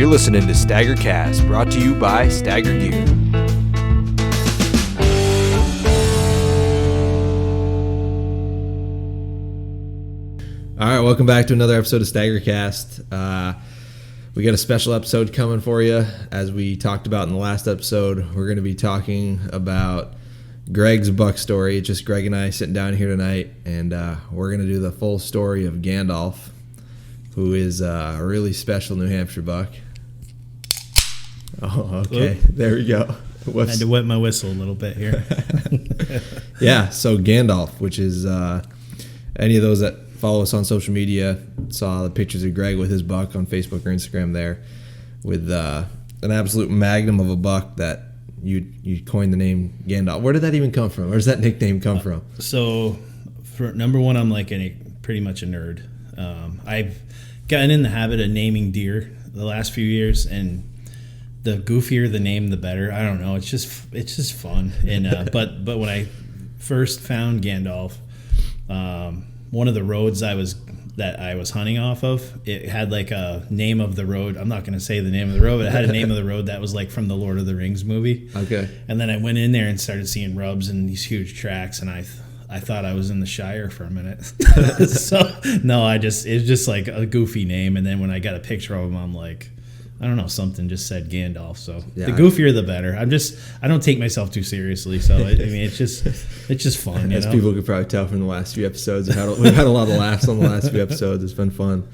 listening to STAGR Cast, brought to you by STAGR Gear. All right, welcome back to another episode of STAGR Cast. We got a special episode coming for you. As we talked about in the last episode, we're going to be talking about Greg's buck story. It's just Greg and I sitting down here tonight, and we're going to do the full story of Gandalf, who is a really special New Hampshire buck. Oh, okay. Oop. There we go. I had to wet my whistle a little bit here. Yeah, so Gandalf, which is any of those that follow us on social media saw the pictures of Greg with his buck on Facebook or Instagram there with an absolute magnum of a buck that you coined the name Gandalf. Where did that even come from? Where does that nickname come from? So, for number one, I'm like pretty much a nerd. I've gotten in the habit of naming deer the last few years, and the goofier the name, the better. I don't know. It's just fun. And but when I first found Gandalf, one of the roads I was hunting off of, it had like a name of the road. I'm not going to say the name of the road, but it had a name of the road that was like from the Lord of the Rings movie. Okay. And then I went in there and started seeing rubs and these huge tracks, and I thought I was in the Shire for a minute. So no, it was just like a goofy name. And then when I got a picture of him, I'm like, I don't know, something just said Gandalf. So yeah, the goofier the better. I don't take myself too seriously. So it's just fun. As people could probably tell from the last few episodes, we've had a lot of laughs on the last few episodes. It's been fun.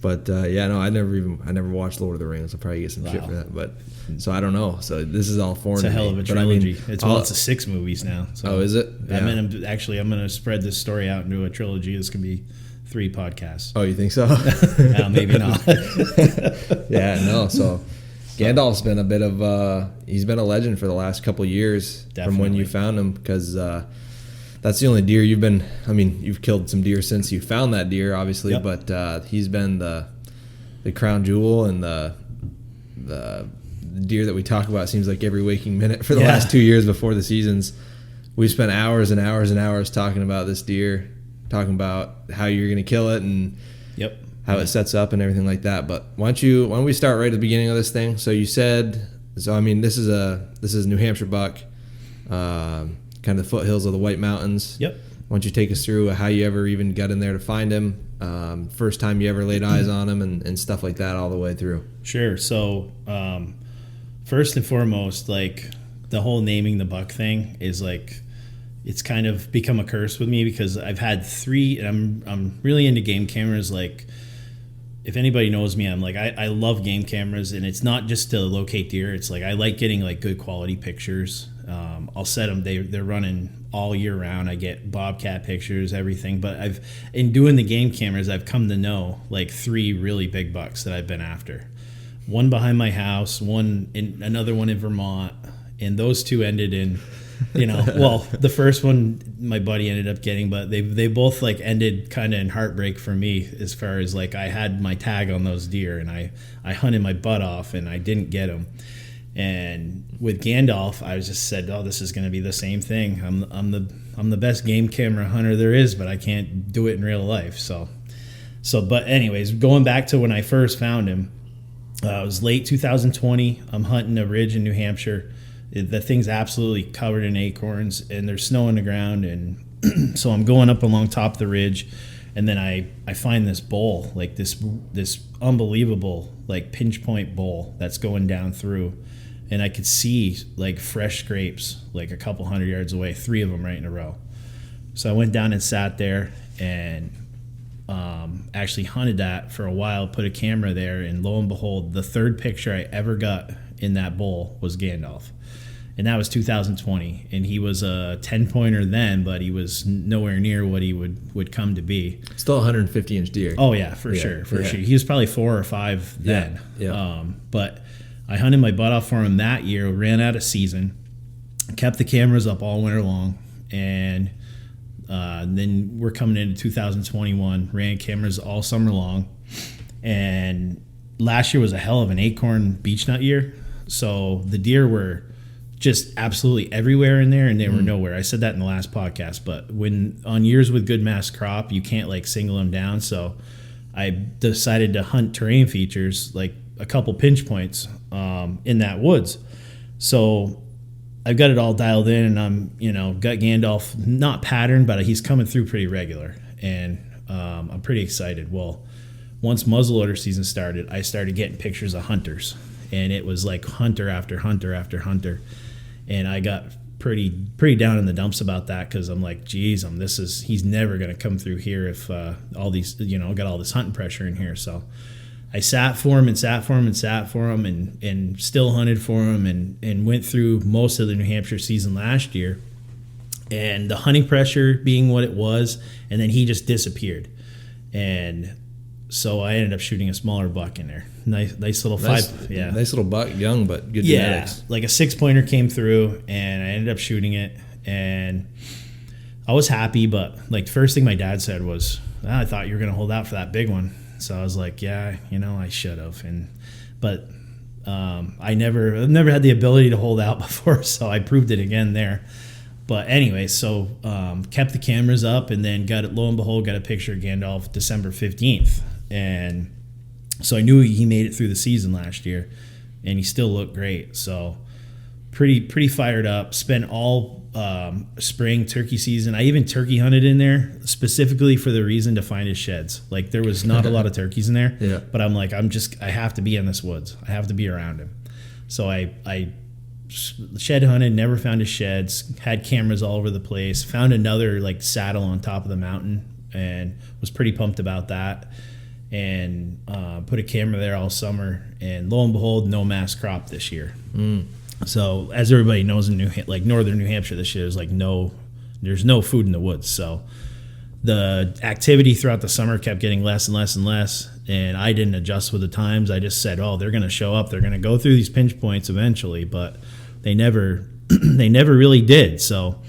But I never watched Lord of the Rings. I'll probably get some shit for that. But so I don't know. So this is all foreign. It's a hell of a trilogy. It's a 6 movies now. So oh, is it? Yeah. I'm going to spread this story out into a trilogy. This can be 3 podcasts. Oh, you think so? Maybe not. Yeah, no. So Gandalf's been a bit of he's been a legend for the last couple of years. Definitely. From when you found him, because that's the only deer you've killed some deer since you found that deer, obviously. Yep. But he's been the crown jewel and the deer that we talk about, seems like every waking minute for the last 2 years before the seasons. We spent hours and hours and hours talking about this deer, talking about how you're going to kill it and how it sets up and everything like that. But why don't we start right at the beginning of this thing? So you said, this is New Hampshire buck, kind of the foothills of the White Mountains. Yep. Why don't you take us through how you ever even got in there to find him, first time you ever laid eyes on him, and stuff like that all the way through. Sure. So first and foremost, like the whole naming the buck thing is like, it's kind of become a curse with me because I've had 3, and I'm really into game cameras. Like, if anybody knows me, I'm like, I love game cameras, and it's not just to locate deer. It's like I like getting like good quality pictures. I'll set them. They're running all year round. I get bobcat pictures, everything. But in doing the game cameras, I've come to know like 3 really big bucks that I've been after. One behind my house, another one in Vermont, and those 2 ended in. Well, the first one my buddy ended up getting, but they both like ended kind of in heartbreak for me, as far as like I had my tag on those deer and I hunted my butt off and I didn't get them. And with Gandalf, I just said, oh, this is going to be the same thing. I'm the best game camera hunter there is, but I can't do it in real life. So but anyways, going back to when I first found him, it was late 2020. I'm hunting a ridge in New Hampshire. The thing's absolutely covered in acorns, and there's snow on the ground, and so I'm going up along top of the ridge, and then I find this bowl, like this unbelievable like pinch point bowl that's going down through, and I could see like fresh scrapes like a couple hundred yards away, 3 of them right in a row. So I went down and sat there and actually hunted that for a while, put a camera there, and lo and behold, the 3rd picture I ever got in that bowl was Gandalf. And that was 2020, and he was a 10-pointer then, but he was nowhere near what he would come to be. Still 150-inch deer. Oh, yeah, for sure. He was probably 4 or 5 then. Yeah. But I hunted my butt off for him that year, ran out of season, kept the cameras up all winter long, and then we're coming into 2021, ran cameras all summer long, and last year was a hell of an acorn beech nut year, so the deer were just absolutely everywhere in there, and they were nowhere. I said that in the last podcast, but when on years with good mass crop, you can't like single them down. So I decided to hunt terrain features like a couple pinch points in that woods. So I've got it all dialed in, and I'm, got Gandalf not patterned, but he's coming through pretty regular, and I'm pretty excited. Well, once muzzleloader season started, I started getting pictures of hunters, and it was like hunter after hunter after hunter, and I got pretty down in the dumps about that, because I'm like, geez, he's never going to come through here if all these, got all this hunting pressure in here. So I sat for him and still hunted for him, and went through most of the New Hampshire season last year, and the hunting pressure being what it was, and then he just disappeared. And so I ended up shooting a smaller buck in there. Nice little five. Yeah. Nice little buck, young, but good genetics. Like a 6-pointer came through, and I ended up shooting it, and I was happy, but like first thing my dad said was, I thought you were going to hold out for that big one. So I was like, yeah, I should have. But I've never had the ability to hold out before, so I proved it again there. But anyway, so kept the cameras up, and then lo and behold, got a picture of Gandalf December 15th. And so I knew he made it through the season last year, and he still looked great. So pretty fired up. Spent all spring turkey season. I even turkey hunted in there specifically for the reason to find his sheds. Like there was not a lot of turkeys in there, yeah. But I'm like, I have to be in this woods. I have to be around him. So I shed hunted, never found his sheds, had cameras all over the place, found another like saddle on top of the mountain, and was pretty pumped about that. And put a camera there all summer, and lo and behold, no mass crop this year. So as everybody knows, in northern New Hampshire this year, there's no food in the woods. So the activity throughout the summer kept getting less and less and less, and I didn't adjust with the times. I just said, they're going to show up, they're going to go through these pinch points eventually, but they never really did. So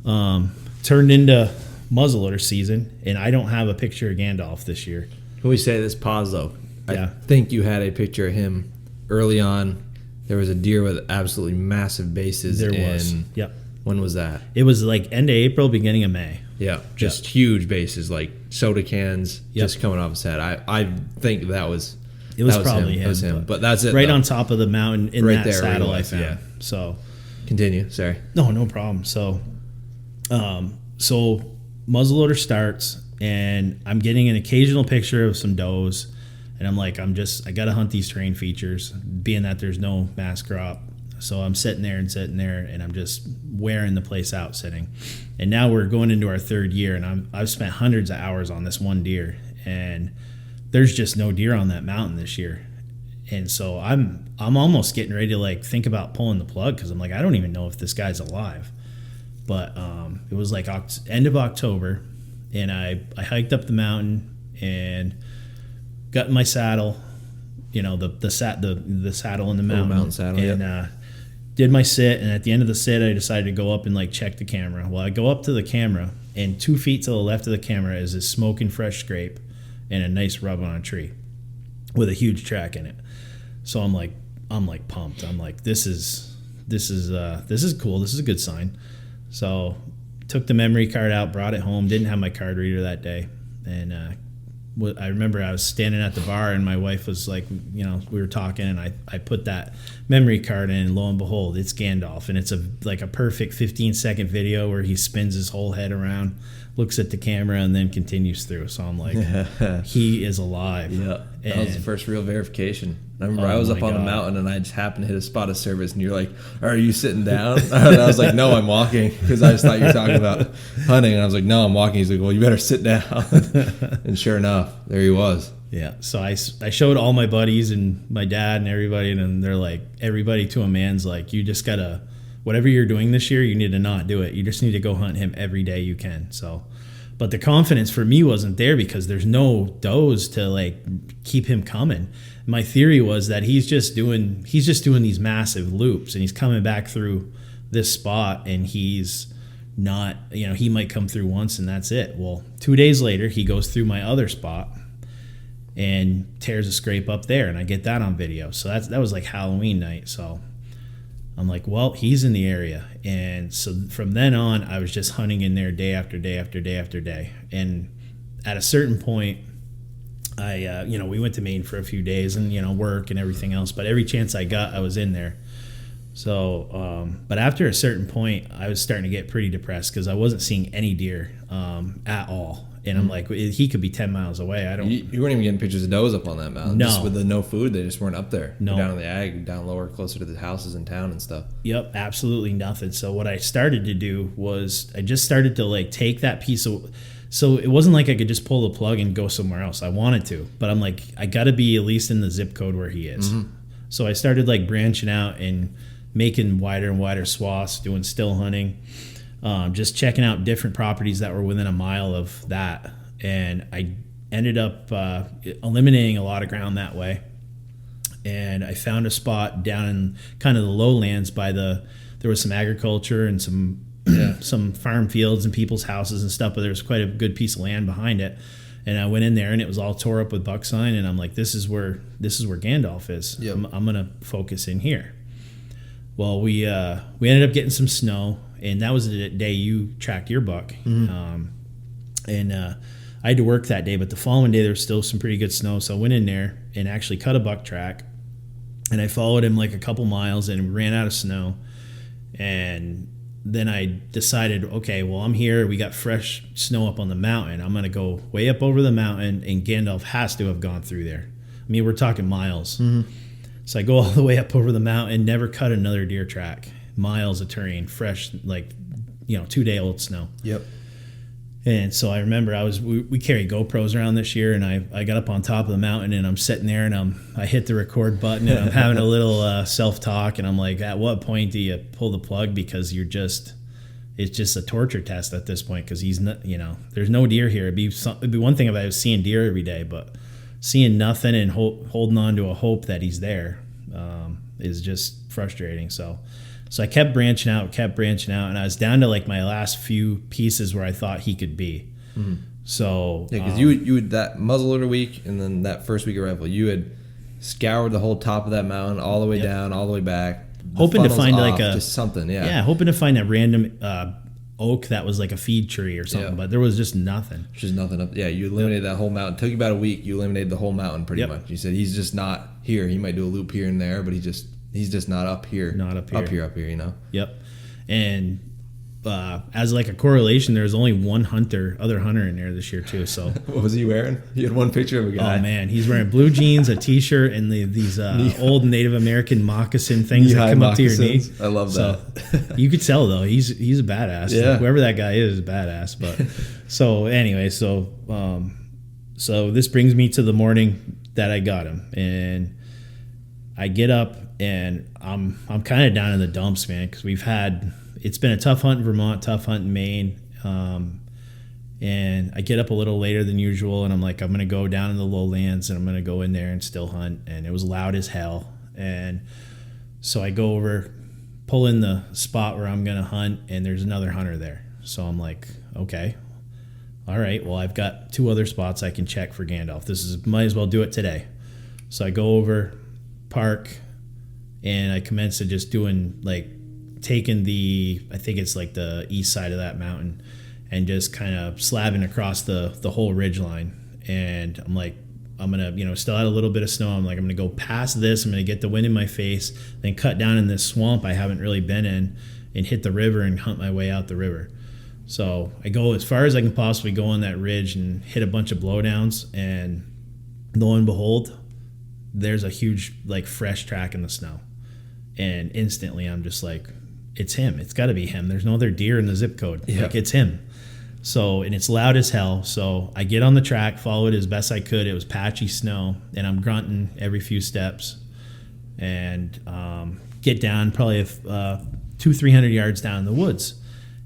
turned into muzzleloader season, and I don't have a picture of Gandalf this year. Can we say this? Pause though. Yeah. I think you had a picture of him early on. There was a deer with absolutely massive bases. There was. Yep. When was that? It was like end of April, beginning of May. Yeah. Just huge bases, like soda cans, just coming off his head. I think that was. It was probably him. It was him. But that's it. Right though. on top of the mountain in right that there, saddle I was, found. Yeah. So. Continue. Sorry. No problem. So muzzleloader starts, and I'm getting an occasional picture of some does, and I'm like, I got to hunt these terrain features, being that there's no mass crop. So I'm sitting there, and I'm just wearing the place out sitting. And now we're going into our third year, and I've spent hundreds of hours on this one deer, and there's just no deer on that mountain this year. And so I'm almost getting ready to like think about pulling the plug, because I'm like, I don't even know if this guy's alive. But it was like end of October, and I hiked up the mountain and got in my saddle, the saddle in the mountain, mountain saddle, and did my sit. And at the end of the sit, I decided to go up and like check the camera. Well, I go up to the camera, and 2 feet to the left of the camera is a smoking fresh scrape and a nice rub on a tree with a huge track in it. So I'm like pumped. I'm like, this is cool. This is a good sign. So took the memory card out, brought it home. Didn't have my card reader that day, and I remember I was standing at the bar, and my wife was like, we were talking, and I put that memory card in, and lo and behold, it's Gandalf, and it's a perfect 15-second video where he spins his whole head around, looks at the camera, and then continues through. So I'm like, he is alive. Yeah, that was the first real verification. I remember I was up on the mountain, and I just happened to hit a spot of service, and you're like, are you sitting down? And I was like, no, I'm walking, because I just thought you were talking about hunting. And I was like, no, I'm walking. He's like, well, you better sit down. And sure enough, there he was. Yeah, so I showed all my buddies and my dad and everybody, and they're like, everybody to a man's like, you just gotta, whatever you're doing this year, you need to not do it. You just need to go hunt him every day you can. So, but the confidence for me wasn't there, because there's no does to like keep him coming. My theory was that he's just doing these massive loops, and he's coming back through this spot, and he's not, he might come through once and that's it. Well, 2 days later, he goes through my other spot and tears a scrape up there, and I get that on video. So that was like Halloween night. So I'm like, well, he's in the area. And so from then on, I was just hunting in there day after day after day after day. And at a certain point, we went to Maine for a few days and, work and everything else. But every chance I got, I was in there. So, but after a certain point, I was starting to get pretty depressed because I wasn't seeing any deer at all. And I'm like, he could be 10 miles away. You weren't even getting pictures of does up on that mountain. No. Just with the no food, they just weren't up there. No. They're down in the ag, down lower, closer to the houses in town and stuff. Yep, absolutely nothing. So what I started to do was I just started to like take that piece of. So it wasn't like I could just pull the plug and go somewhere else. I wanted to, but I'm like, I got to be at least in the zip code where he is. Mm-hmm. So I started like branching out and making wider and wider swaths, doing still hunting, just checking out different properties that were within a mile of that. And I ended up eliminating a lot of ground that way. And I found a spot down in kind of the lowlands there was some agriculture and some farm fields and people's houses and stuff, but there was quite a good piece of land behind it. And I went in there and it was all tore up with buck sign. And I'm like, this is where Gandalf is. Yep. I'm going to focus in here. Well, we ended up getting some snow, and that was the day you tracked your buck. Mm-hmm. I had to work that day, but the following day there was still some pretty good snow. So I went in there and actually cut a buck track, and I followed him like a couple miles and ran out of snow. And then I decided, okay, well, I'm here. We got fresh snow up on the mountain. I'm going to go way up over the mountain, and Gandalf has to have gone through there. I mean, we're talking miles. Mm-hmm. So I go all the way up over the mountain, never cut another deer track. Miles of terrain, fresh, 2-day-old snow. Yep. And so I remember we carry GoPros around this year, and I got up on top of the mountain, and I'm sitting there, and I hit the record button, and I'm having a little self-talk, and I'm like, at what point do you pull the plug? Because it's just a torture test at this point, because he's not, there's no deer here. It'd be one thing if I was seeing deer every day, but seeing nothing and holding on to a hope that he's there is just frustrating. So I kept branching out, and I was down to like my last few pieces where I thought he could be. Mm-hmm. So yeah, because you had that muzzleloader week, and then that first week of rifle, you had scoured the whole top of that mountain, all the way down, all the way back, hoping to find just something. Yeah, hoping to find a random oak that was like a feed tree or something, but there was just nothing. Just nothing up. Yeah, you eliminated that whole mountain. It took you about a week. You eliminated the whole mountain pretty much. You said he's just not here. He might do a loop here and there, but he's just not up here. Not up here. Up here, Yep. And as like a correlation, there was only one other hunter in there this year too. So what was he wearing? You had one picture of a guy. Oh man, he's wearing blue jeans, a t-shirt, and these old Native American moccasin things that come up to your knees. I love that. So you could tell though, he's a badass. Yeah. Whoever that guy is a badass. But so anyway, so this brings me to the morning that I got him, and I get up and I'm kind of down in the dumps, man, because it's been a tough hunt in Vermont, tough hunt in Maine. And I get up a little later than usual, and I'm like, I'm going to go down in the lowlands, and I'm going to go in there and still hunt. And it was loud as hell. And so I go over, pull in the spot where I'm going to hunt, and there's another hunter there. So I'm like, okay, all right, well, I've got 2 other spots I can check for Gandalf. Might as well do it today. So I go over, park, and I commence to just taking I think it's like the east side of that mountain, and just kind of slabbing across the whole ridge line. And I'm like, I'm gonna still had a little bit of snow. I'm like, I'm gonna go past this, I'm gonna get the wind in my face, then cut down in this swamp I haven't really been in, and hit the river and hunt my way out the river. So I go as far as I can possibly go on that ridge and hit a bunch of blowdowns, and lo and behold, there's a huge fresh track in the snow. And instantly I'm just like, it's him. It's got to be him. There's no other deer in the zip code. Yep. It's him. So, and it's loud as hell. So I get on the track, follow it as best I could. It was patchy snow, and I'm grunting every few steps, and get down probably 200-300 yards down in the woods.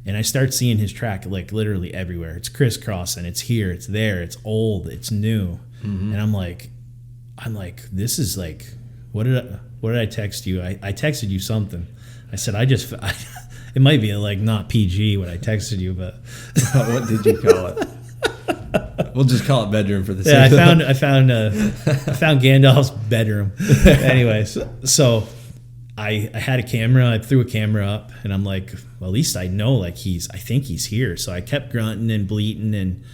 And I start seeing his track literally everywhere. It's crisscrossing. It's here. It's there. It's old. It's new. Mm-hmm. And I'm like, this is what did I text you? I texted you something. I said, it might be not PG what I texted you, but what did you call it? We'll just call it bedroom for the sake. Yeah, I found Gandalf's bedroom. Anyway, so I had a camera. I threw a camera up, and I'm like, well, at least I know I think he's here. So I kept grunting and bleating, and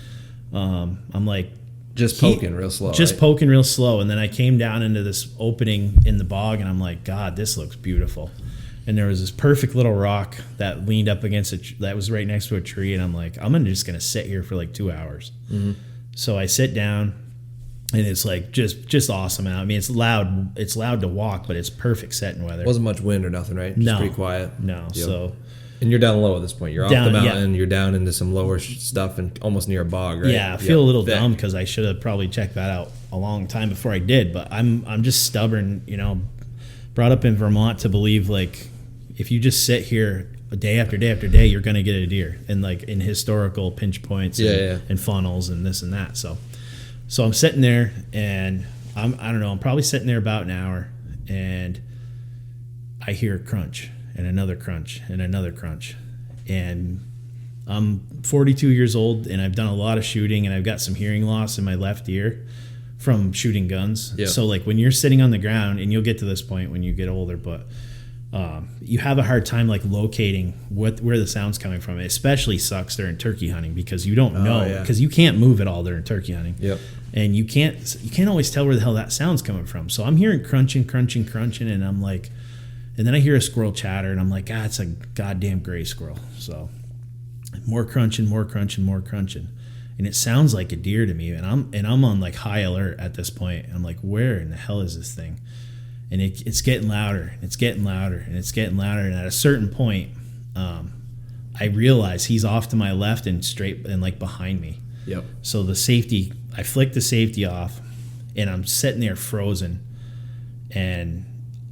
I'm like, Just poking real slow. Just right? poking real slow. And then I came down into this opening in the bog, and I'm like, God, this looks beautiful. And there was this perfect little rock that leaned up against that was right next to a tree. And I'm like, I'm just going to sit here for like 2 hours. Mm-hmm. So I sit down, and it's like just awesome out. I mean, it's loud. It's loud to walk, but it's perfect setting weather. Wasn't much wind or nothing, right? Just pretty quiet. No. Yep. So. And you're down low at this point. You're off the mountain. Yeah. You're down into some lower stuff and almost near a bog, right? Yeah, I feel a little dumb because I should have probably checked that out a long time before I did. But I'm just stubborn, brought up in Vermont to believe, like, if you just sit here day after day after day, you're going to get a deer. And, like, in historical pinch points and funnels and this and that. So I'm sitting there, and I don't know, I'm probably sitting there about an hour, and I hear a crunch. And another crunch, and another crunch. And I'm 42 years old, and I've done a lot of shooting, and I've got some hearing loss in my left ear from shooting guns. Yep. So, like, when you're sitting on the ground, and you'll get to this point when you get older, but you have a hard time, like, locating where the sound's coming from. It especially sucks during turkey hunting because you don't know, because you can't move at all during turkey hunting. Yep. And you can't always tell where the hell that sound's coming from. So I'm hearing crunching, and I'm like... And then I hear a squirrel chatter, and I'm like, it's a goddamn gray squirrel. So more crunching. And it sounds like a deer to me. And I'm on, like, high alert at this point. And I'm like, where in the hell is this thing? And it's getting louder. It's getting louder. And it's getting louder. And at a certain point, I realize he's off to my left and straight and, like, behind me. Yep. So I flicked the safety off, and I'm sitting there frozen. And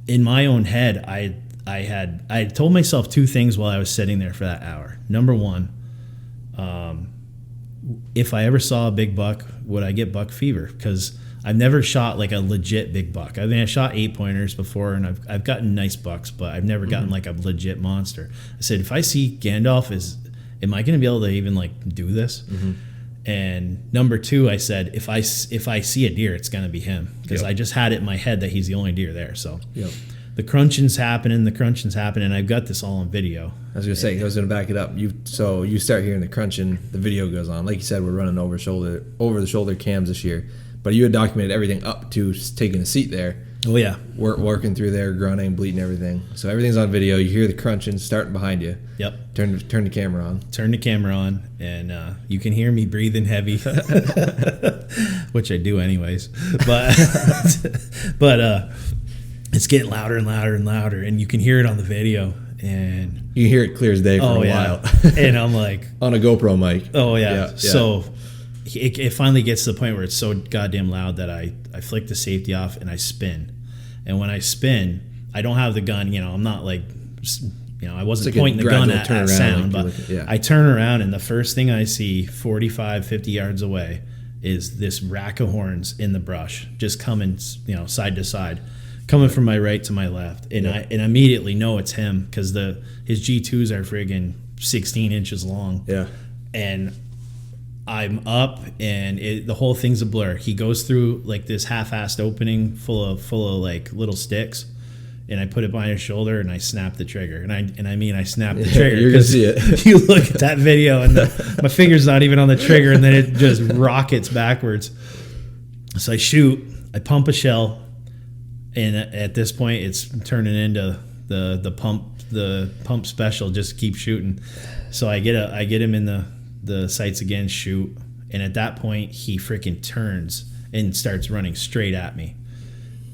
in my own head, I had told myself two things while I was sitting there for that hour. Number one, if I ever saw a big buck, would I get buck fever? Because I've never shot, like, a legit big buck. I mean, I shot 8-pointers before, and I've gotten nice bucks, but I've never gotten, like, a legit monster. I said, if I see Gandalf, am I going to be able to even, like, do this? Mm-hmm. And number two, I said, if I see a deer, it's going to be him. Because I just had it in my head that he's the only deer there. So the crunching's happening, and I've got this all on video. I was going to say, I was going to back it up. So you start hearing the crunching, the video goes on. Like you said, we're running over the shoulder cams this year. But you had documented everything up to taking a seat there. Oh, yeah. Working through there, grunting, bleeding, everything. So everything's on video. You hear the crunching starting behind you. Yep. Turn the camera on. Turn the camera on, and you can hear me breathing heavy, which I do anyways. But it's getting louder and louder and louder, and you can hear it on the video. And you hear it clear as day for a while. And I'm like... on a GoPro mic. Oh, yeah. So... It finally gets to the point where it's so goddamn loud that I flick the safety off and I spin. And when I spin, I don't have the gun. I'm not like, I wasn't like pointing the gun at sound. But I turn around, and the first thing I see 45, 50 yards away is this rack of horns in the brush just coming, side to side, coming from my right to my left. And I immediately know it's him because his G2s are friggin' 16 inches long. Yeah. And I'm up, and the whole thing's a blur. He goes through, like, this half-assed opening full of like little sticks, and I put it behind his shoulder, and I snap the trigger. And I snap the trigger. You're gonna see it. You look at that video, and my finger's not even on the trigger, and then it just rockets backwards. So I shoot. I pump a shell, and at this point, it's turning into the pump special. Just keep shooting. So I get him in the sights again, shoot, and at that point he freaking turns and starts running straight at me,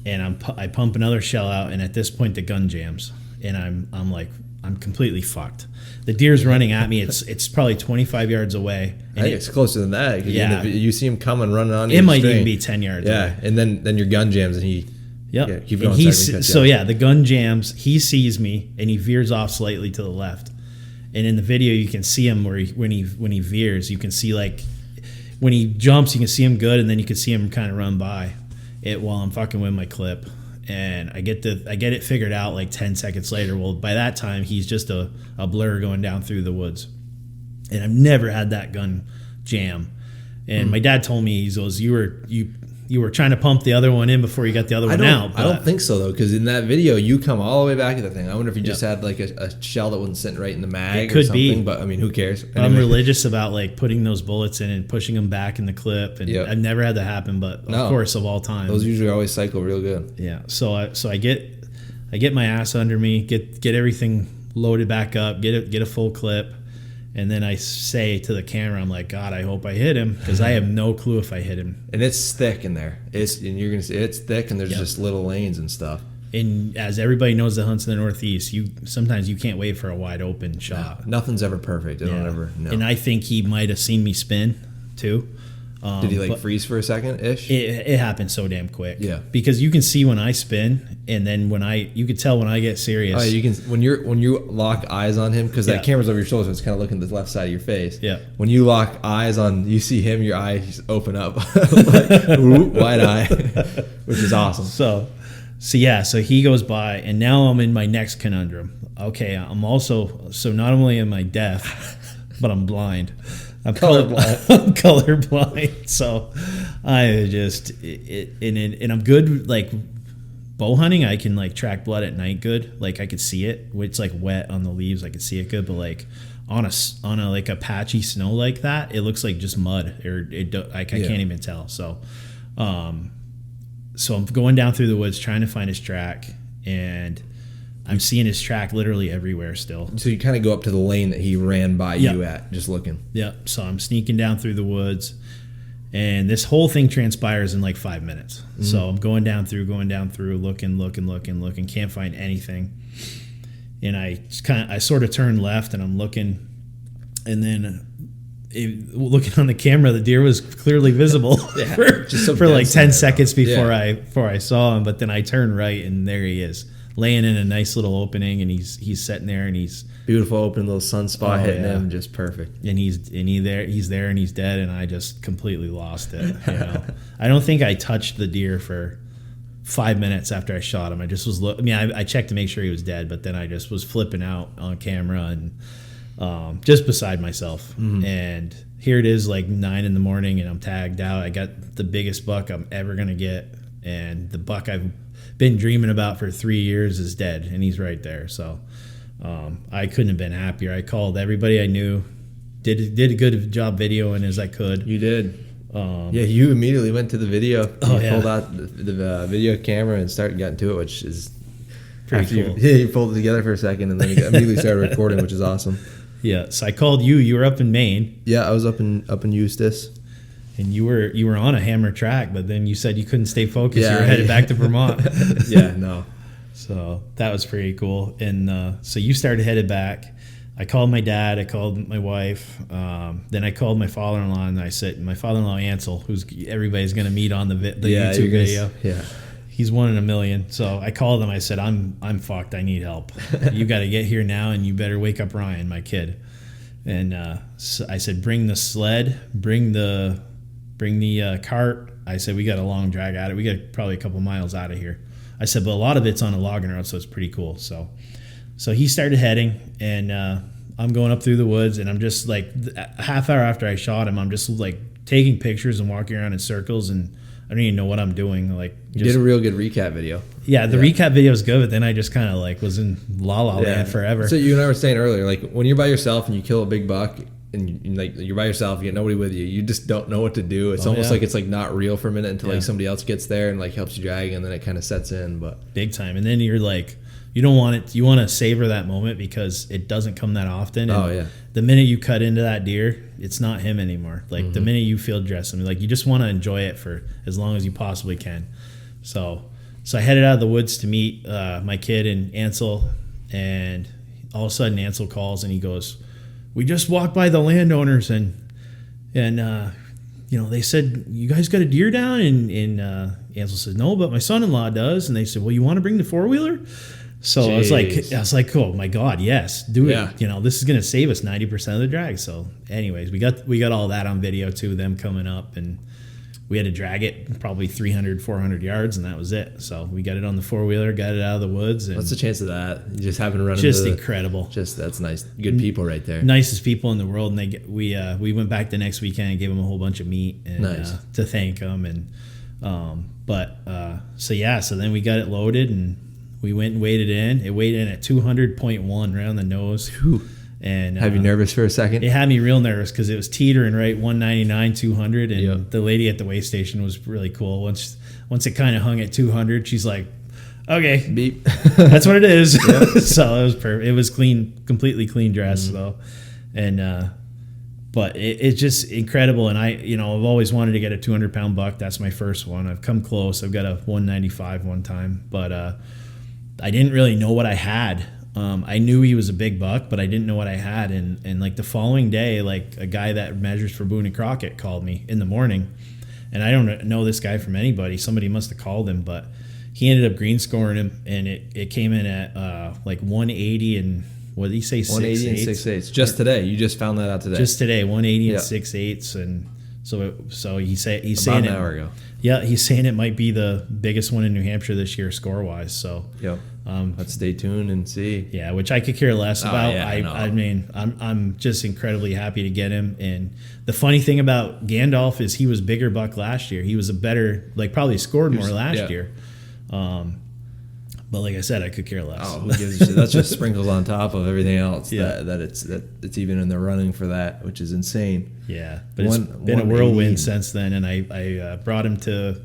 and I pump another shell out, and at this point the gun jams, and I'm like, I'm completely fucked. The deer's running at me. It's probably 25 yards away. I think it's closer than that. Yeah, you see him coming running on you. It might even be 10 yards. Yeah, away. And then your gun jams, and he. Yep. Yeah, keep going. The gun jams. He sees me, and he veers off slightly to the left. And in the video, you can see him when he veers. You can see, like, when he jumps, you can see him good, and then you can see him kind of run by it while I'm fucking with my clip. And I get it figured out like 10 seconds later. Well, by that time, he's just a blur going down through the woods. And I've never had that gun jam. And my dad told me, he goes, you you were trying to pump the other one in before you got the other one out. I don't think so though, because in that video you come all the way back to the thing. I wonder if you just had like a shell that wasn't sitting right in the mag. It could or something, but I mean, who cares? Anyway. I'm religious about like putting those bullets in and pushing them back in the clip, and I've never had that happen. But of course, of all time, those usually always cycle real good. Yeah. So I get my ass under me, get everything loaded back up, get a full clip. And then I say to the camera, I'm like, God, I hope I hit him, because I have no clue if I hit him. And it's thick in there. And you're gonna see it's thick, and there's just little lanes and stuff. And as everybody knows that hunts in the Northeast, sometimes you can't wait for a wide open shot. No, nothing's ever perfect. No. And I think he might have seen me spin too. Did he freeze for a second ish? It happened so damn quick. Yeah, because you can see when I spin, and then you can tell when I get serious. Oh, you can when you lock eyes on him, because that camera's over your shoulder, so it's kind of looking at the left side of your face. Yeah. When you lock eyes on, you see him, your eyes open up, like, wide eye, which is awesome. So he goes by, and now I'm in my next conundrum. Okay, I'm not only am I deaf, but I'm blind. I'm colorblind. I'm colorblind. So I just and I'm good like bow hunting. I can like track blood at night good. Like I could see it. It's like wet on the leaves. I could see it good. But like on a like a patchy snow like that, it looks like just mud, or I can't even tell. So I'm going down through the woods trying to find his track, and I'm seeing his track literally everywhere still. So you kind of go up to the lane that he ran by you at, just looking. Yep. So I'm sneaking down through the woods, and this whole thing transpires in like 5 minutes. Mm-hmm. So I'm going down through, looking, can't find anything. And I sort of turn left, and I'm looking, and then looking on the camera, the deer was clearly visible for like 10 seconds before I saw him. But then I turn right, and there he is, laying in a nice little opening, and he's sitting there, and he's beautiful open little sunspot hitting him, just perfect. And he's there, and he's dead, and I just completely lost it. I don't think I touched the deer for 5 minutes after I shot him. I just was I checked to make sure he was dead, but then I just was flipping out on camera and just beside myself. Mm-hmm. And here it is, like 9 a.m, and I'm tagged out. I got the biggest buck I'm ever gonna get, and the buck I've been dreaming about for 3 years is dead, and he's right there. So I couldn't have been happier. I called everybody I knew, did a good job videoing as I could. You did. You immediately went to the video. Pulled out the video camera and got into it, which is pretty cool. You pulled it together for a second, and then you immediately started recording, which is awesome. Yeah. So I called you. You were up in Maine. Yeah, I was up in Eustis. And you were on a hammer track, but then you said you couldn't stay focused. You were headed back to Vermont. No. So that was pretty cool. And so you started headed back. I called my dad. I called my wife. Then I called my father-in-law, and I said, my father-in-law Ansel, who's everybody's going to meet on the YouTube video. Yeah. He's 1 in a million. So I called him. I said, I'm fucked. I need help. You got to get here now, and you better wake up Ryan, my kid. And so I said, bring the sled, bring the cart. I said, we got a long drag out of it. We got probably a couple miles out of here. I said, but a lot of it's on a logging road, so it's pretty cool. So he started heading, and I'm going up through the woods, and I'm just like a half hour after I shot him, I'm just like taking pictures and walking around in circles, and I don't even know what I'm doing. Like, you did a real good recap video. Yeah, the recap video was good, but then I just kind of like was in la la land forever. So you and I were saying earlier, like when you're by yourself and you kill a big buck, and you're by yourself, you get nobody with you, you just don't know what to do. It's almost like it's like not real for a minute until like somebody else gets there and like helps you drag, and then it kind of sets in. But big time. And then you're like, you don't want it. You want to savor that moment because it doesn't come that often. And the minute you cut into that deer, it's not him anymore. Like the minute you field dress him, like you just want to enjoy it for as long as you possibly can. So I headed out of the woods to meet my kid and Ansel, and all of a sudden Ansel calls and he goes, we just walked by the landowners, and they said, you guys got a deer down? And Ansel said, no, but my son-in-law does. And they said, well, you want to bring the four-wheeler? So I was like, oh my God, yes, do it. This is going to save us 90% of the drag. So anyways, we got all that on video too, them coming up, and we had to drag it probably 300, 400 yards, and that was it. So we got it on the four-wheeler, got it out of the woods. And what's the chance of that? You just having to run just incredible. That's nice. Good people right there. Nicest people in the world. And we went back the next weekend and gave them a whole bunch of meat and, nice. To thank them. And So then we got it loaded and we went and weighed it in. It weighed in at 200.1 around the nose. Whew. And have you nervous for a second? It had me real nervous because it was teetering right 199, 200, and Yep. the lady at the weigh station was really cool. Once it kind of hung at 200, she's like, "Okay, Beep. that's what it is." So it was perfect. It was clean, completely clean dress though, and but it's just incredible. And I've always wanted to get a 200-pound buck. That's my first one. I've come close. I've got a 195 one time, but I didn't really know what I had. I knew he was a big buck, but I didn't know what I had. And like the following day, like a guy that measures for Boone and Crockett called me in the morning, and I don't know this guy from anybody. Somebody must have called him, but he ended up green scoring him, and it came in at like 180 and what did he say? 180 and 6/8. Just today. You just found that out today. Just today, 180 and Yep. 6/8, and so he's About saying an hour ago. Yeah, he's saying it might be the biggest one in New Hampshire this year score wise. So Yep. Let's stay tuned and see. yeah, which I could care less about. yeah, I know. I mean, I'm just incredibly happy to get him. And the funny thing about Gandalf is he was bigger buck last year. He was a better, like probably scored more last yeah. year. But like I said, I could care less. Oh, who gives a shit? That's just sprinkles on top of everything else. Yeah. That it's even in the running for that, which is insane. Yeah, but it's been a 180. whirlwind since then. And I brought him to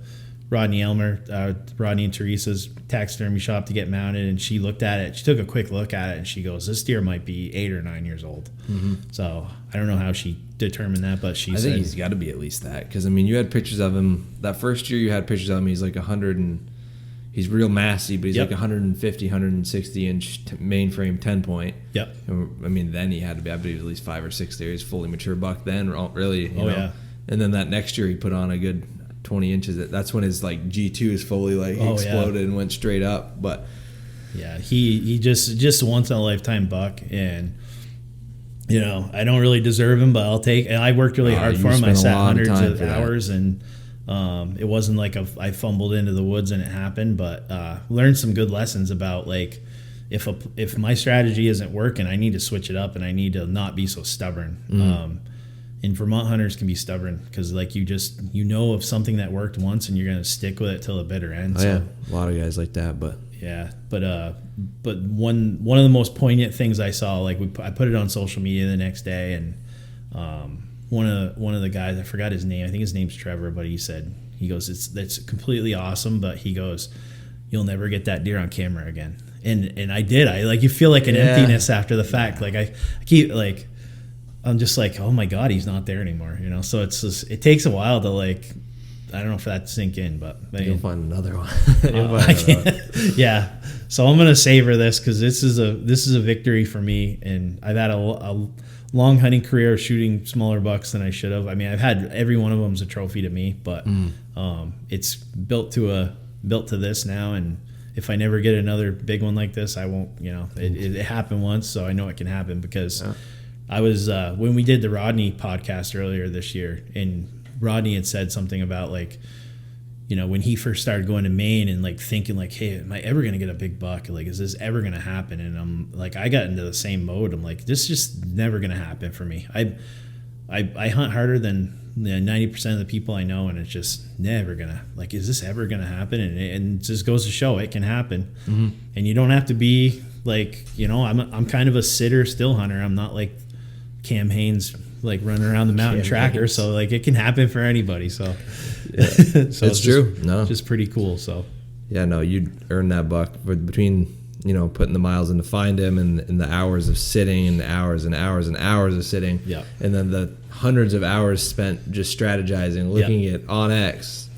Rodney and Teresa's taxidermy shop to get mounted, and she looked at it. She took a quick look at it, and she goes, "This deer might be 8 or 9 years old." Mm-hmm. So I don't know how she determined that, but I think he's got to be at least that, because I mean, you had pictures of him that first year. You had pictures of him. He's like 100 and he's real massy, but he's Yep. like 150, 160 inch mainframe 10-point. Yep. I mean, then he had to be, I believe, at least 5 or 6 there. He's fully mature buck then, really. You know? Yeah. And then that next year he put on a good 20 inches. That's when his like G2 is fully like exploded and went straight up. But yeah, he just once in a lifetime buck, and I don't really deserve him, but I'll take. And I worked really hard for him. I sat hundreds of hours, and it wasn't like I fumbled into the woods and it happened. But learned some good lessons about like if my strategy isn't working, I need to switch it up, and I need to not be so stubborn. And Vermont hunters can be stubborn because like you know of something that worked once, and you're gonna stick with it till the bitter end. yeah, a lot of guys like that, but. Yeah, but one of the most poignant things I saw, like I put it on social media the next day, and one of the guys, I forgot his name, I think his name's Trevor, but he goes, it's completely awesome, but he goes, you'll never get that deer on camera again. And I did. You feel like an emptiness after the fact. Like I keep like I'm just like, oh my God, he's not there anymore. So it's just, it takes a while to like. I don't know if that sink in, but You'll find another one. Yeah, so I'm gonna savor this because this is a victory for me, and I've had a long hunting career shooting smaller bucks than I should have. I mean, I've had every one of them as a trophy to me, but it's built to this now, and if I never get another big one like this, I won't. It happened once, so I know it can happen because I was when we did the Rodney podcast earlier this year, and Rodney had said something about like, when he first started going to Maine and like thinking like, hey, am I ever going to get a big buck? Like, is this ever going to happen? And I'm like, I got into the same mode. I'm like, this is just never going to happen for me. I hunt harder than 90% of the people I know, and it's just never going to, like, is this ever going to happen? And it just goes to show it can happen. Mm-hmm. And you don't have to be like, I'm kind of a sitter still hunter. I'm not like Cam Haynes, like running around the mountain tracker, so like it can happen for anybody. So, so it's true. Just pretty cool. So, yeah, no, you'd earn that buck, but between putting the miles in to find him and the hours of sitting and hours and hours and hours of sitting, and then the hundreds of hours spent just strategizing, looking at OnX,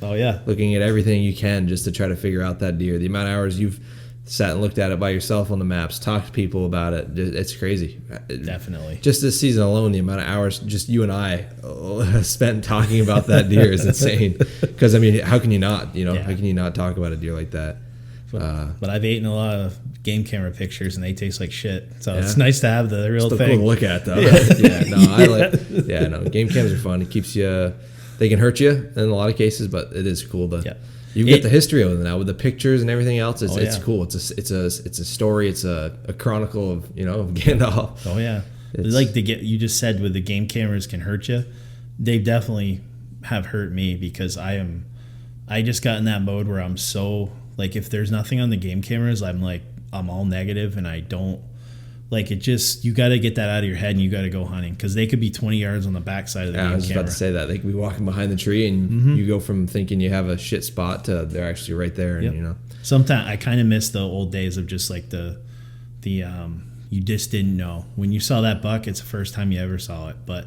looking at everything you can just to try to figure out that deer. The amount of hours you've sat and looked at it by yourself on the maps, talked to people about it. It's crazy. Definitely. Just this season alone, the amount of hours just you and I spent talking about that deer is insane. Because, I mean, how can you not? How can you not talk about a deer like that? But I've eaten a lot of game camera pictures, and they taste like shit. So it's nice to have the real Still thing. Cool to look at, though. Game cams are fun. It keeps you... They can hurt you in a lot of cases, but it is cool to... Yeah. You get the history of it now with the pictures and everything else. It's cool. It's a story. It's a chronicle of Gandalf. Oh yeah, you just said with the game cameras can hurt you. They definitely have hurt me because I am I just got in that mode where I'm so like, if there's nothing on the game cameras, I'm all negative, and I don't like it. Just, you got to get that out of your head, and you got to go hunting, because they could be 20 yards on the backside of the game camera. I was about to say that they could be walking behind the tree, and you go from thinking you have a shit spot to they're actually right there. And, you know, sometimes I kind of miss the old days of just like the you just didn't know when you saw that buck. It's the first time you ever saw it, but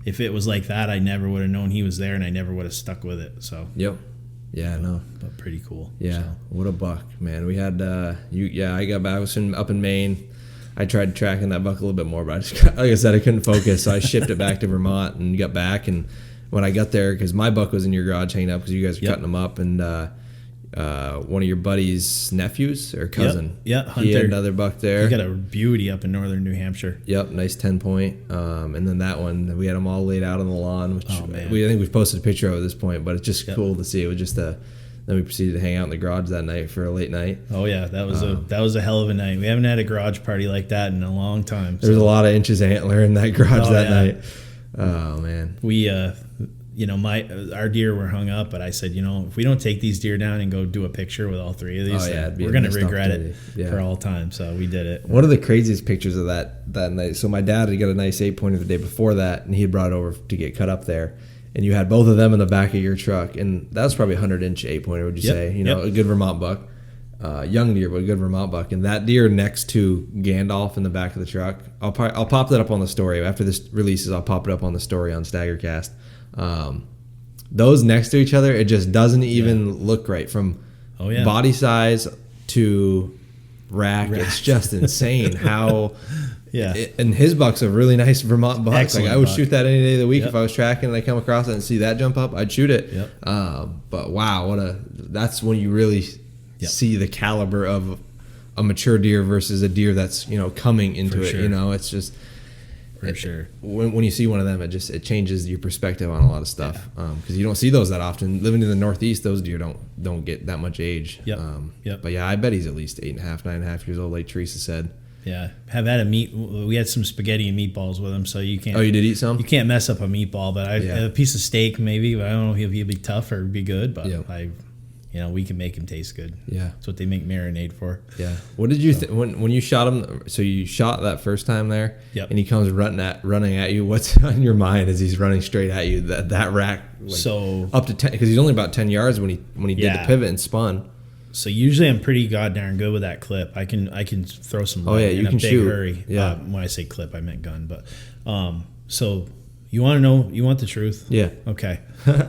if it was like that, I never would have known he was there, and I never would have stuck with it. So yeah, no, but pretty cool. Yeah, so. What a buck, man. We had I got back. I was up in Maine. I tried tracking that buck a little bit more, but like I said, I couldn't focus, so I shipped it back to Vermont and got back. And when I got there, because my buck was in your garage hanging up because you guys were cutting them up, and one of your buddy's nephews or cousin, Hunter, he had another buck there. He got a beauty up in northern New Hampshire. Yep, nice 10-point. And then that one, we had them all laid out on the lawn, which I think we've posted a picture of at this point, but it's just cool to see. It was just then we proceeded to hang out in the garage that night for a late night. Oh yeah, that was a hell of a night. We haven't had a garage party like that in a long time. There's a lot of inches of antler in that garage that night. Oh man, we our deer were hung up, but I said, if we don't take these deer down and go do a picture with all three of these, we're gonna regret it for all time. So we did it. One of the craziest pictures of that night. So my dad had got a nice 8-pointer the day before that, and he had brought it over to get cut up there. And you had both of them in the back of your truck, and that was probably a 100-inch 8-pointer. Would you say? A good Vermont buck, young deer, but a good Vermont buck. And that deer next to Gandalf in the back of the truck. I'll pop that up on the story after this releases. I'll pop it up on the story on STAGRcast. Those next to each other, it just doesn't even look right from body size to rack. It's just insane how. Yeah, and his buck's a really nice Vermont buck. Excellent I would buck. shoot that any day of the week if I was tracking and I come across it and see that jump up. I'd shoot it. Yep. But wow, that's when you really see the caliber of a mature deer versus a deer that's coming into it. Sure. It's just for sure. When you see one of them, it changes your perspective on a lot of stuff because you don't see those that often. Living in the Northeast, those deer don't get that much age. But yeah, I bet he's at least 8.5, 9.5 years old, like Teresa said. Yeah, have had we had some spaghetti and meatballs with him, so you can't. Oh, you did eat some? You can't mess up a meatball, but a piece of steak maybe. But I don't know if he'll be tough or be good. But we can make him taste good. Yeah, that's what they make marinade for. Yeah. What did you when you shot him? So you shot that first time there, and he comes running at you. What's on your mind as he's running straight at you? That rack. So up to 10, because he's only about 10 yards when he did the pivot and spun. So usually I'm pretty goddamn good with that clip. I can throw some you in can a big shoot. hurry. Yeah. When I say clip, I meant gun. But so you want to know? You want the truth? Yeah. Okay.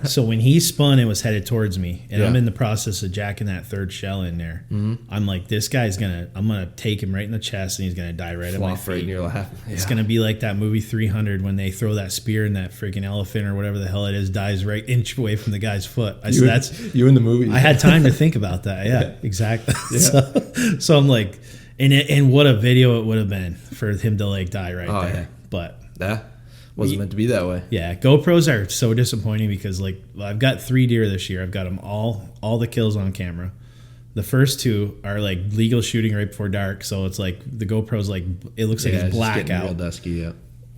So when he spun and was headed towards me, and I'm in the process of jacking that third shell in there, I'm like, this guy's I'm gonna take him right in the chest, and he's gonna die right at my feet. Right in your lap. Yeah. It's gonna be like that movie 300 when they throw that spear and that freaking elephant or whatever the hell it is dies right inch away from the guy's foot. I said, that's you in the movie. I had time to think about that. Yeah. Exactly. Yeah. So I'm like, and what a video it would have been for him to die right there. Yeah. But wasn't meant to be that way. Yeah, GoPros are so disappointing because I've got 3 deer this year. I've got them all the kills on camera. The first 2 are legal shooting right before dark, so it's the GoPro's it looks like it's black out, real dusky. Yeah.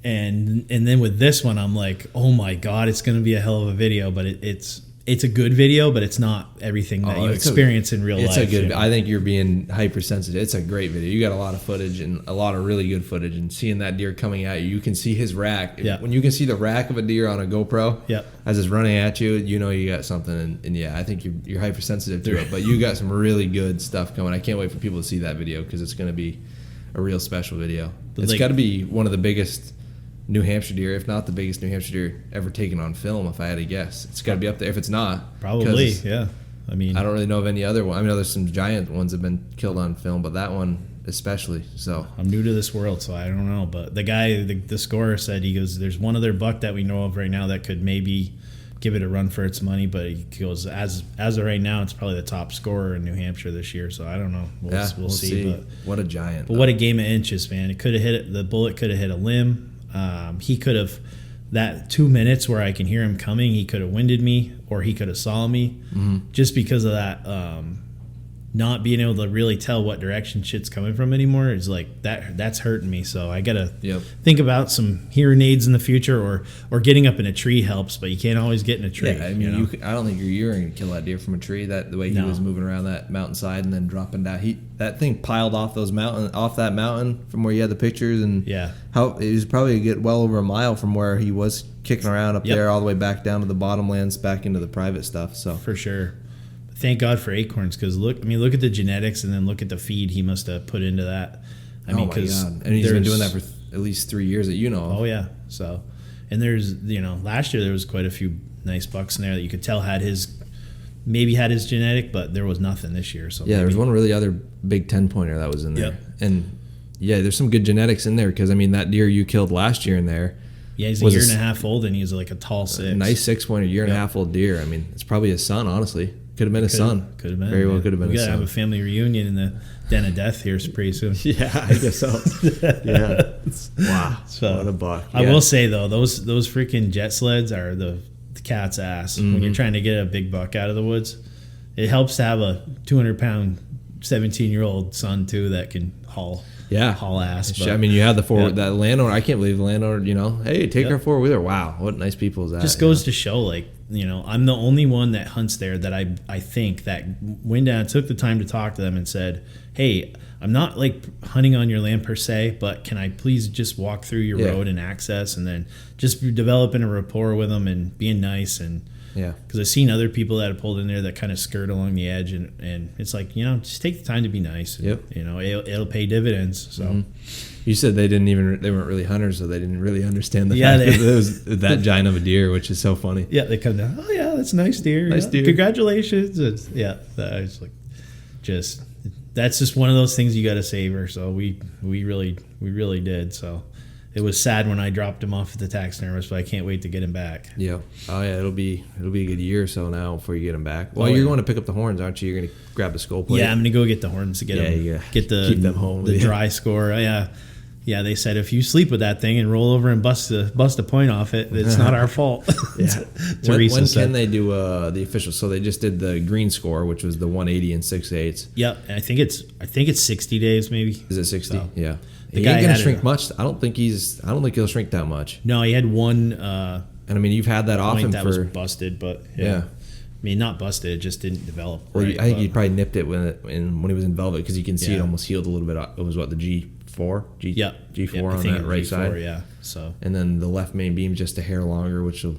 And then with this one, I'm like, oh my god, it's gonna be a hell of a video, but it's a good video, but it's not everything that you experience in real life. I think you're being hypersensitive. It's a greit video. You got a lot of footage and a lot of really good footage. And seeing that deer coming at you, you can see his rack. Yeah. When you can see the rack of a deer on a GoPro, as it's running at you, you got something. And I think you're hypersensitive to it. But you got some really good stuff coming. I can't wait for people to see that video because it's going to be a real special video. It's got to be one of the biggest New Hampshire deer, if not the biggest New Hampshire deer ever taken on film, if I had to guess. It's got to be up there. If it's not, probably, yeah. I don't really know of any other one. I know there's some giant ones that have been killed on film, but that one especially. So I'm new to this world, so I don't know. But the guy, the scorer said, he goes, there's one other buck that we know of right now that could maybe give it a run for its money, but he goes, as of right now, it's probably the top scorer in New Hampshire this year. So I don't know. We'll see. But what a giant! But what a game of inches, man! It could have hit it. The bullet could have hit a limb. He could have, that 2 minutes where I can hear him coming, he could have winded me or he could have saw me just because of that not being able to really tell what direction shit's coming from anymore is like that's hurting me. So I gotta think about some hearing aids in the future, or getting up in a tree helps, but you can't always get in a tree. Yeah, I mean, I don't think you're going to kill that deer from a tree. That the way he was moving around that mountainside and then dropping down, that thing piled off that mountain from where you had the pictures, and how it was probably get well over a mile from where he was kicking around up there all the way back down to the bottomlands, back into the private stuff. So for sure. Thank God for acorns, because look at the genetics, and then look at the feed he must have put into that. I mean, because and he's been doing that for at least 3 years that you know of. Oh yeah. So, and there's last year there was quite a few nice bucks in there that you could tell had his genetic, but there was nothing this year. So there was one really other big 10-pointer that was in there, and there's some good genetics in there, because I mean that deer you killed last year in there. Yeah, he's a year and a half old, and he's like a tall 6. Nice 6-pointer, year and a half old deer. I mean, it's probably his son, honestly. Could have been his son. Could have been. Very well could have been his son. We got to have a family reunion in the den of death here pretty soon. Yeah, I guess so. Yeah. Wow. So, what a buck. I will say, though, those freaking jet sleds are the cat's ass when you're trying to get a big buck out of the woods. It helps to have a 200-pound 17-year-old son, too, that can haul ass. But, I mean, you had that landowner. I can't believe the landowner, hey, take our 4-wheeler. Wow, what nice people is that? Just goes to show, like, I'm the only one that hunts there that I think that went down, took the time to talk to them and said, hey, I'm not like hunting on your land per se, but can I please just walk through your road and access, and then just developing a rapport with them and being nice. And because I've seen other people that have pulled in there that kind of skirt along the edge, and it's like, just take the time to be nice. And, it'll pay dividends. So you said they weren't really hunters, so they didn't really understand the fact that it was that giant of a deer, which is so funny. Yeah, they come down. Oh yeah, that's a nice deer. Nice deer. Congratulations. I was like, that's just one of those things you got to savor. So we really did. So it was sad when I dropped him off at the taxidermist, but I can't wait to get him back. Yeah. Oh yeah, it'll be a good year or so now before you get him back. Well, you're going to pick up the horns, aren't you? You're going to grab the skull plate. Yeah, I'm going to go get the horns to get them. Get keep them home. The dry score. Yeah, they said if you sleep with that thing and roll over and bust a point off it, it's not our fault. When can they do the official? So they just did the green score, which was the 180 and 6/8. Yep, I think it's 60 days maybe. Is it 60? So, yeah. He ain't gonna shrink much. I don't think he'll shrink that much. No, he had one. And I mean, you've had that often that was busted, but I mean, not busted. It just didn't develop. Well, I think he probably nipped it when he was in velvet, because you can see it almost healed a little bit. It was what, the G4? G4 on that right side. Yeah. So. And then the left main beam just a hair longer, which will.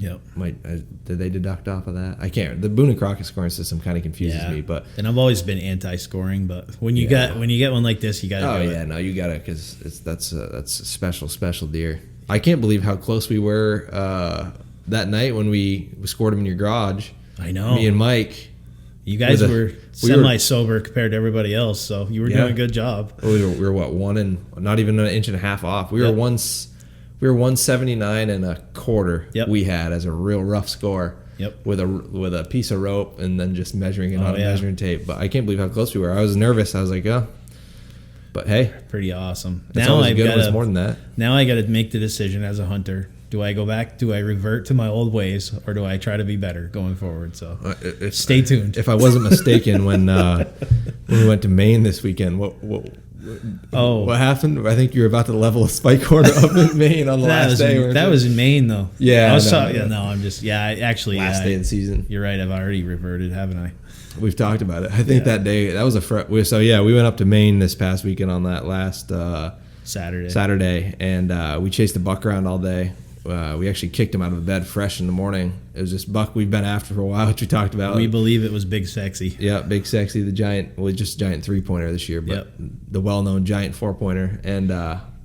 Did they deduct off of that? I can't. The Boone and Crockett scoring system kind of confuses me, and I've always been anti-scoring, but when you get one like this, you got to. Oh yeah, no, you got to, because that's a special deer. I can't believe how close we were that night when we scored him in your garage. I know. Me and Mike. You guys were semi-sober compared to everybody else, so you were doing a good job. We were what, not even an inch and a half off. We were 179 and a quarter. We had as a real rough score. With a piece of rope, and then just measuring it on a measuring tape. But I can't believe how close we were. I was nervous. I was like, but hey, pretty awesome. It's always good when it's more than that. Now I got to make the decision as a hunter. Do I go back? Do I revert to my old ways, or do I try to be better going forward? So stay tuned. If I wasn't mistaken, when we went to Maine this weekend, what happened? I think you were about to level a spike horn up in Maine on the last day. That was in Maine, though. Yeah, last day of the season. You're right. I've already reverted, haven't I? We've talked about it. I think that day, that was we went up to Maine this past weekend on that last Saturday, and we chased a buck around all day. We actually kicked him out of bed fresh in the morning. It was this buck we've been after for a while, which we talked about. We believe it was Big Sexy. Yeah, Big Sexy, the giant 3-pointer this year, but the well-known giant 4-pointer. And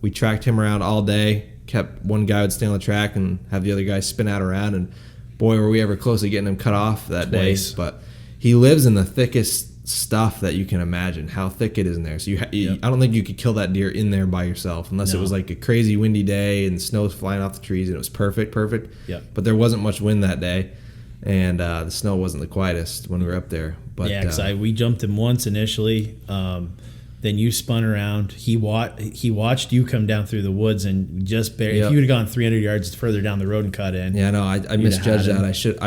we tracked him around all day, kept one guy would stay on the track and have the other guy spin out around. And boy, were we ever close to getting him cut off that day. But he lives in the thickest stuff that you can imagine, how thick it is in there. So I don't think you could kill that deer in there by yourself, unless it was like a crazy windy day and snow's flying off the trees and it was perfect. But there wasn't much wind that day, and the snow wasn't the quietest when we were up there. But because we jumped him once initially, then you spun around. He watched you come down through the woods and just barely. If you would have gone 300 yards further down the road and cut in. Yeah, no, I misjudged that.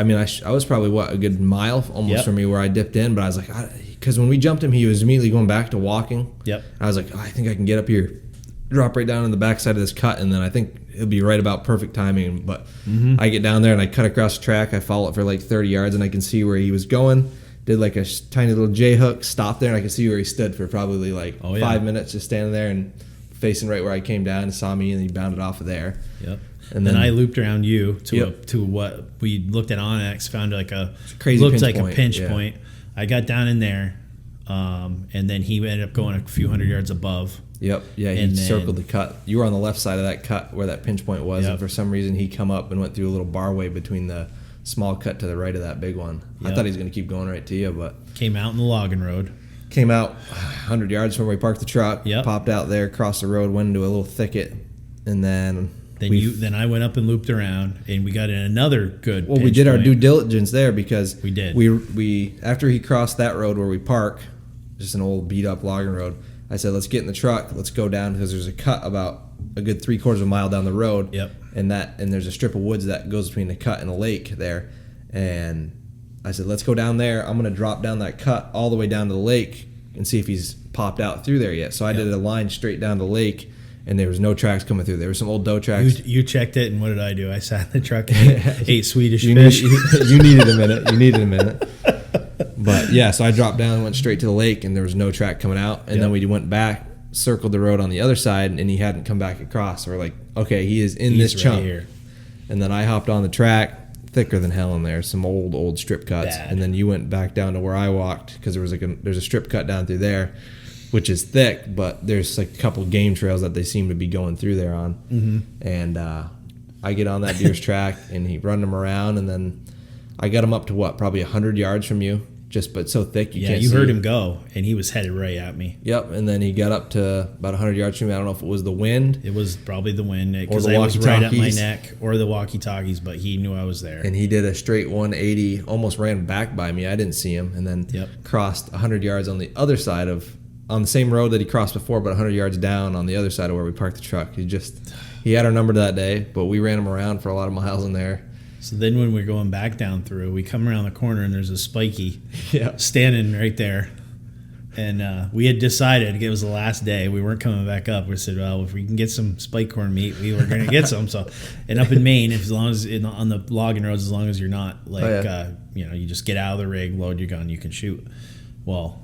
I was probably a good mile almost from me where I dipped in, but I was like, he because when we jumped him, he was immediately going back to walking. Yep. I was like, I think I can get up here, drop right down in the backside of this cut, and then I think it'll be right about perfect timing. But I get down there and I cut across the track. I follow it for like 30 yards, and I can see where he was going. Did like a tiny little J hook, stopped there, and I could see where he stood for probably like 5 minutes, just standing there and facing right where I came down and saw me, and he bounded off of there. Yep. And then I looped around you to what we looked at Onyx, found like a crazy looked pinch like point. a pinch point. I got down in there, and then he ended up going a few hundred yards above. Yep. Yeah, he circled the cut. You were on the left side of that cut where that pinch point was, and for some reason he come up and went through a little barway between the small cut to the right of that big one. I thought he was going to keep going right to you, but came out in the logging road. Came out 100 yards from where we parked the truck. Popped out there, crossed the road, went into a little thicket, and then I went up and looped around, and we got in another good. Well, we did our due diligence there because we did. We after he crossed that road where we park, just an old beat up logging road. I said, let's get in the truck, let's go down, because there's a cut about a good 3/4 of a mile down the road. Yep. And there's a strip of woods that goes between the cut and a lake there. And I said, let's go down there. I'm going to drop down that cut all the way down to the lake and see if he's popped out through there yet. So I did a line straight down the lake, and there was no tracks coming through. There were some old doe tracks. You checked it, and what did I do? I sat in the truck and ate Swedish fish. You needed a minute. But yeah, so I dropped down and went straight to the lake, and there was no track coming out. And then we went back, circled the road on the other side, and he hadn't come back across. So we're like, okay, he's this right chunk. Here. And then I hopped on the track, thicker than hell in there, some old strip cuts. Bad. And then you went back down to where I walked, because there was there's a strip cut down through there, which is thick, but there's like a couple game trails that they seem to be going through there on. Mm-hmm. And I get on that deer's track, and he run him around, and then I got him up to probably 100 yards from you, but so thick you can't see. Yeah, you heard him go, and he was headed right at me. Yep, and then he got up to about 100 yards from me. I don't know if it was the wind. It was probably the wind, because I was right at my neck, or the walkie-talkies, but he knew I was there. And he did a straight 180, almost ran back by me. I didn't see him, and then crossed 100 yards on the other side on the same road that he crossed before, but 100 yards down on the other side of where we parked the truck. He had our number that day, but we ran him around for a lot of miles in there. So then when we're going back down through, we come around the corner, and there's a spiky standing right there. And we had decided, it was the last day, we weren't coming back up. We said, well, if we can get some spike corn meat, we were going to get some. So, and up in Maine, on the logging roads, as long as you're not you just get out of the rig, load your gun, you can shoot. Well,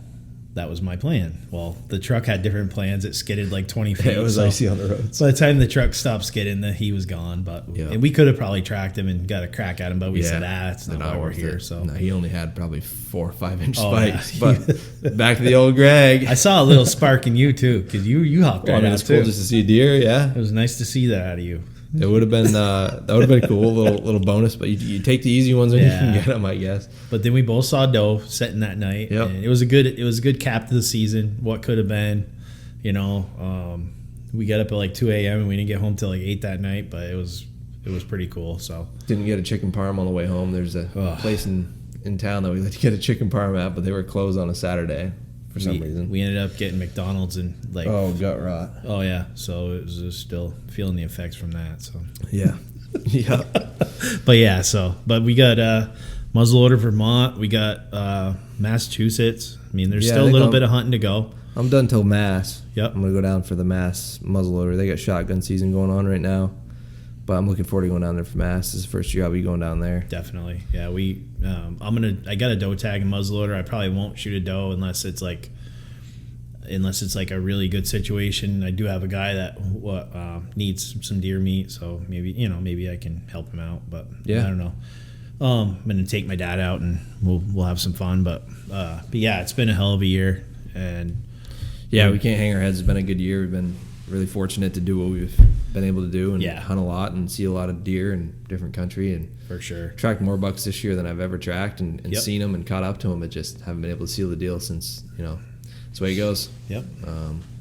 that was my plan. Well, the truck had different plans. It skidded like 20 feet. It was icy on the roads. By the time the truck stopped skidding, he was gone. And we could have probably tracked him and got a crack at him, but we said, it's not why we're here. So no, he only had probably 4 or 5 inch spikes. Yeah. But back to the old Greg. I saw a little spark in you too, because you hopped right out it's cool just to see deer. Yeah, it was nice to see that out of you. It would have been cool, little bonus. But you take the easy ones when you can get them, I guess. But then we both saw doe setting that night. Yep. And it was a good cap to the season. What could have been, we got up at like 2 a.m. and we didn't get home till like 8 that night. But it was pretty cool. So didn't get a chicken parm on the way home. There's a place in town that we like to get a chicken parm at, but they were closed on a Saturday. For some reason, we ended up getting McDonald's and gut rot. Oh yeah, so it was just still feeling the effects from that. So yeah. But we got muzzleloader Vermont. We got Massachusetts. I mean, there's still a little bit of hunting to go. I'm done till Mass. Yep. I'm gonna go down for the Mass muzzleloader. They got shotgun season going on right now. But I'm looking forward to going down there for Mass. This is the first year I'll be going down there. Definitely, yeah. I got a doe tag and muzzleloader. I probably won't shoot a doe unless it's like a really good situation. I do have a guy that needs some deer meat, so maybe I can help him out. But I don't know. I'm gonna take my dad out and we'll have some fun. But yeah, it's been a hell of a year, and we can't hang our heads. It's been a good year. We've been really fortunate to do what we've been able to do and hunt a lot and see a lot of deer in different country, and for sure tracked more bucks this year than I've ever tracked and seen them and caught up to them. But just haven't been able to seal the deal since that's the way it goes. Yep.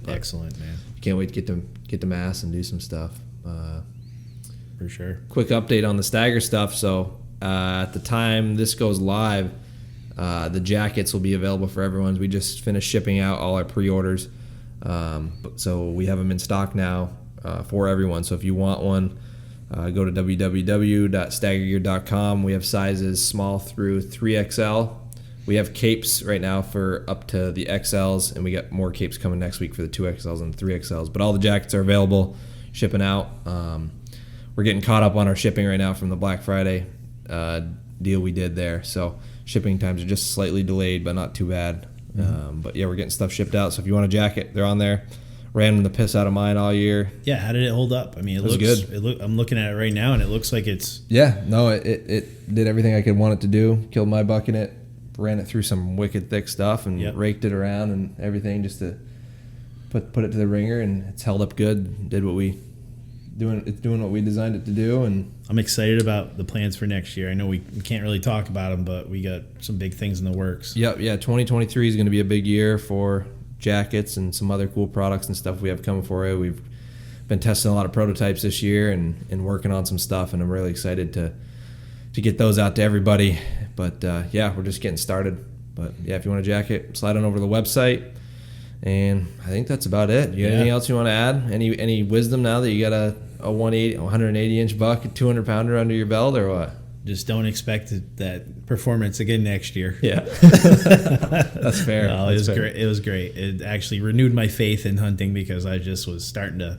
Excellent, man. Can't wait to get to Mass and do some stuff. For sure. Quick update on the STAGR stuff. So at the time this goes live, the jackets will be available for everyone. We just finished shipping out all our pre-orders. So we have them in stock now for everyone. So if you want one, go to www.staggergear.com. We have sizes small through 3XL. We have capes right now for up to the XLs, and we got more capes coming next week for the 2XLs and the 3XLs. But all the jackets are available, shipping out. We're getting caught up on our shipping right now from the Black Friday deal we did there. So shipping times are just slightly delayed, but not too bad. But yeah, we're getting stuff shipped out. So if you want a jacket, they're on there. Ran the piss out of mine all year. Yeah, how did it hold up? I mean, it looks good. I'm looking at it right now, and it looks like it's... Yeah, no, it did everything I could want it to do. Killed my buck in it. Ran it through some wicked thick stuff and raked it around and everything just to put it to the ringer, and it's held up good. It's doing what we designed it to do, and I'm excited about the plans for next year. I know we can't really talk about them, but we got some big things in the works. Yep, yeah. 2023 is going to be a big year for jackets and some other cool products and stuff we have coming for you. We've been testing a lot of prototypes this year and working on some stuff, and I'm really excited to get those out to everybody. But yeah, we're just getting started. But yeah, if you want a jacket, slide on over to the website. And I think that's about it. You got anything else you want to add? Any wisdom now that you got a 180-inch buck, a 200-pounder under your belt, or what? Just don't expect that performance again next year. Yeah, that's fair. No, it was great. It was great. It actually renewed my faith in hunting because I just was starting to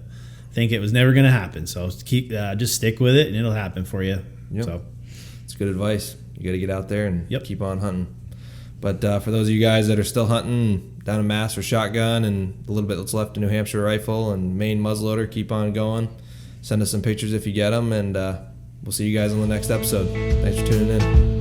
think it was never going to happen. So just stick with it, and it'll happen for you. Yep. So it's good advice. You got to get out there and keep on hunting. But for those of you guys that are still hunting down in Mass for shotgun and a little bit that's left in New Hampshire rifle and Maine muzzleloader, keep on going. Send us some pictures if you get them, and we'll see you guys on the next episode. Thanks for tuning in.